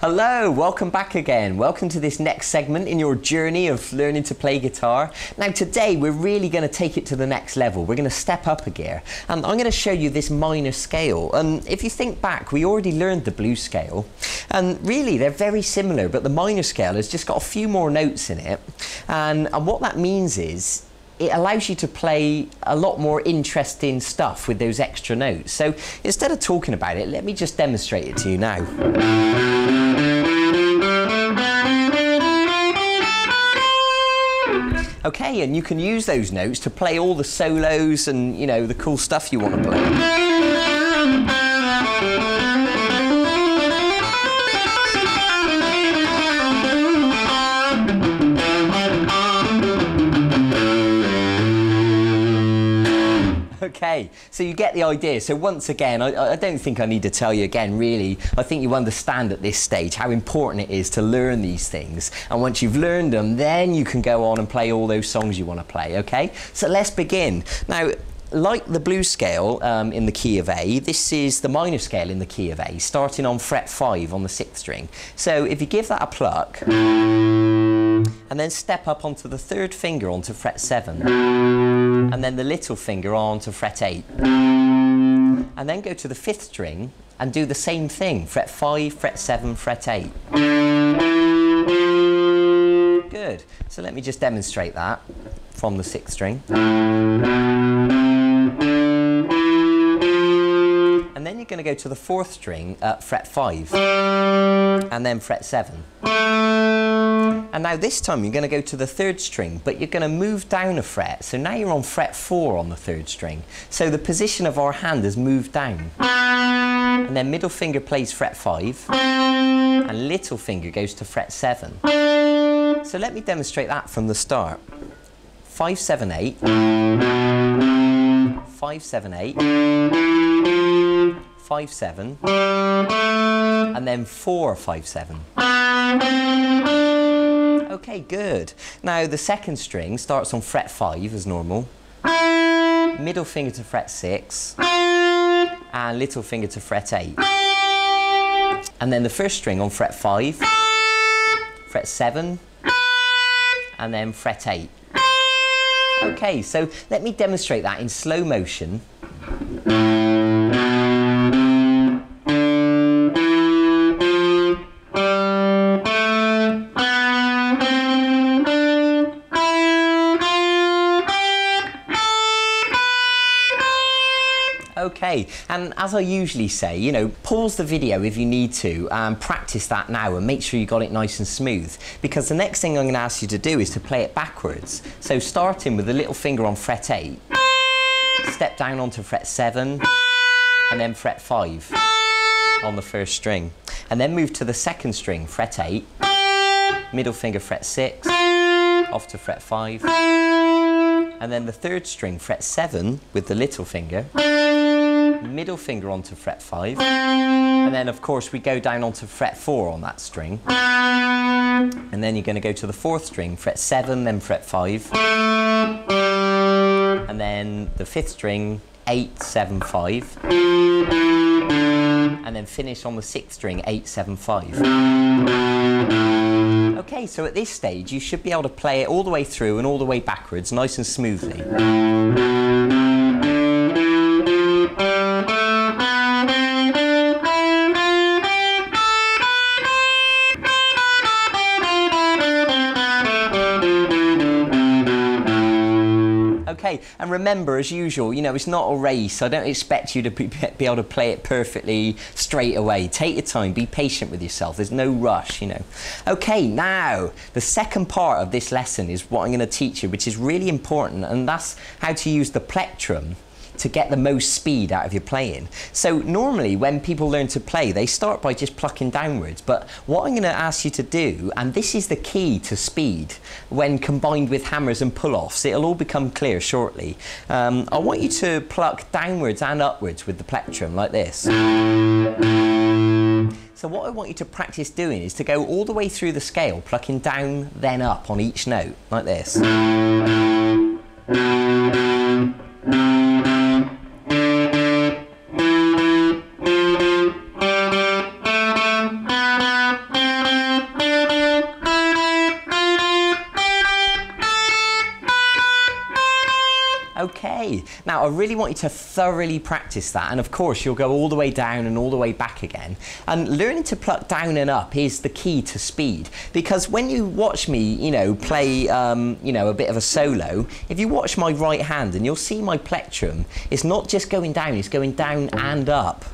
Hello, welcome back again. Welcome to this next segment in your journey of learning to play guitar. Now today we're really going to take it to the next level. We're going to step up a gear and I'm going to show you this minor scale. And if you think back, we already learned the blues scale and really they're very similar, but the minor scale has just got a few more notes in it. And what that means is it allows you to play a lot more interesting stuff with those extra notes. So instead of talking about it, let me just demonstrate it to you now. Okay, and you can use those notes to play all the solos and, you know, the cool stuff you want to play. Okay, so you get the idea. So once again, I don't think I need to tell you again, really. I think you understand at this stage how important it is to learn these things. And once you've learned them, then you can go on and play all those songs you want to play, okay? So let's begin. Now, like the blues scale in the key of A, this is the minor scale in the key of A, starting on fret 5 on the 6th string. So if you give that a pluck, and then step up onto the 3rd finger onto fret 7, and then the little finger onto fret 8, and then go to the 5th string and do the same thing, fret 5, fret 7, fret 8. Good. So let me just demonstrate that from the 6th string. And then you're going to go to the 4th string at fret 5 and then fret 7. And now this time you're going to go to the 3rd string, but you're going to move down a fret. So now you're on fret 4 on the 3rd string. So the position of our hand has moved down. And then middle finger plays fret 5 and little finger goes to fret 7. So let me demonstrate that from the start. 5, 7, 8. 5, 7, 8. 5, 7. And then 4, 5, 7. Okay, good. Now the 2nd string starts on fret 5 as normal. Middle finger to fret 6. And little finger to fret 8. And then the 1st string on fret 5. Fret 7. And then fret 8. Okay, so let me demonstrate that in slow motion. Okay, and as I usually say, you know, pause the video if you need to and practice that now and make sure you got it nice and smooth, because the next thing I'm going to ask you to do is to play it backwards. So starting with the little finger on fret 8, step down onto fret 7 and then fret 5 on the 1st string, and then move to the 2nd string, fret 8, middle finger fret 6, off to fret 5, and then the 3rd string, fret 7 with the little finger, middle finger onto fret 5, and then of course we go down onto fret 4 on that string, and then you're going to go to the 4th string, fret 7, then fret 5, and then the 5th string, 8, 7, 5, and then finish on the 6th string, 8, 7, 5. Okay, so at this stage you should be able to play it all the way through and all the way backwards, nice and smoothly. Okay, and remember, as usual, you know, it's not a race. I don't expect you to be able to play it perfectly straight away. Take your time, be patient with yourself. There's no rush, you know. Okay, now, the second part of this lesson is what I'm going to teach you, which is really important, and that's how to use the plectrum to get the most speed out of your playing. So normally when people learn to play, they start by just plucking downwards, but what I'm going to ask you to do, and this is the key to speed when combined with hammers and pull-offs, it'll all become clear shortly. I want you to pluck downwards and upwards with the plectrum like this. So what I want you to practice doing is to go all the way through the scale, plucking down then up on each note like this. Okay, now I really want you to thoroughly practice that, and of course you'll go all the way down and all the way back again. And learning to pluck down and up is the key to speed, because when you watch me, you know, play, you know, a bit of a solo, if you watch my right hand and you'll see my plectrum, it's not just going down, it's going down and up.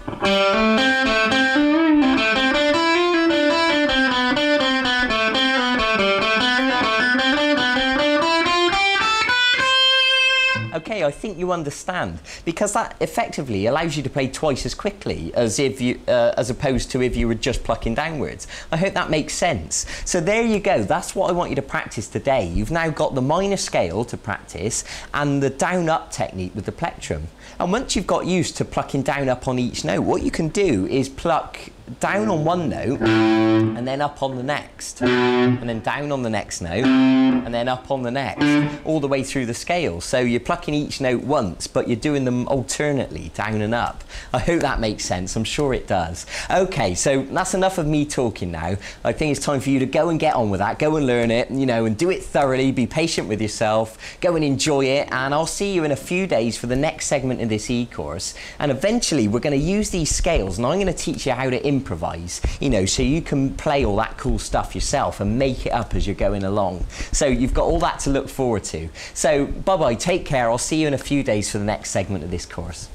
Okay, I think you understand, because that effectively allows you to play twice as quickly as if you, as opposed to if you were just plucking downwards. I hope that makes sense. So there you go. That's what I want you to practice today. You've now got the minor scale to practice and the down-up technique with the plectrum. And once you've got used to plucking down up on each note, what you can do is pluck down on one note and then up on the next, and then down on the next note and then up on the next, all the way through the scale. So you're plucking each note once, but you're doing them alternately, down and up. I hope that makes sense. I'm sure it does. Okay, so that's enough of me talking now. I think it's time for you to go and get on with that. Go and learn it, you know, and do it thoroughly. Be patient with yourself. Go and enjoy it, and I'll see you in a few days for the next segment in this e-course. And eventually we're going to use these scales, and I'm going to teach you how to improvise, you know, so you can play all that cool stuff yourself and make it up as you're going along. So you've got all that to look forward to. So bye-bye, take care. I'll see you in a few days for the next segment of this course.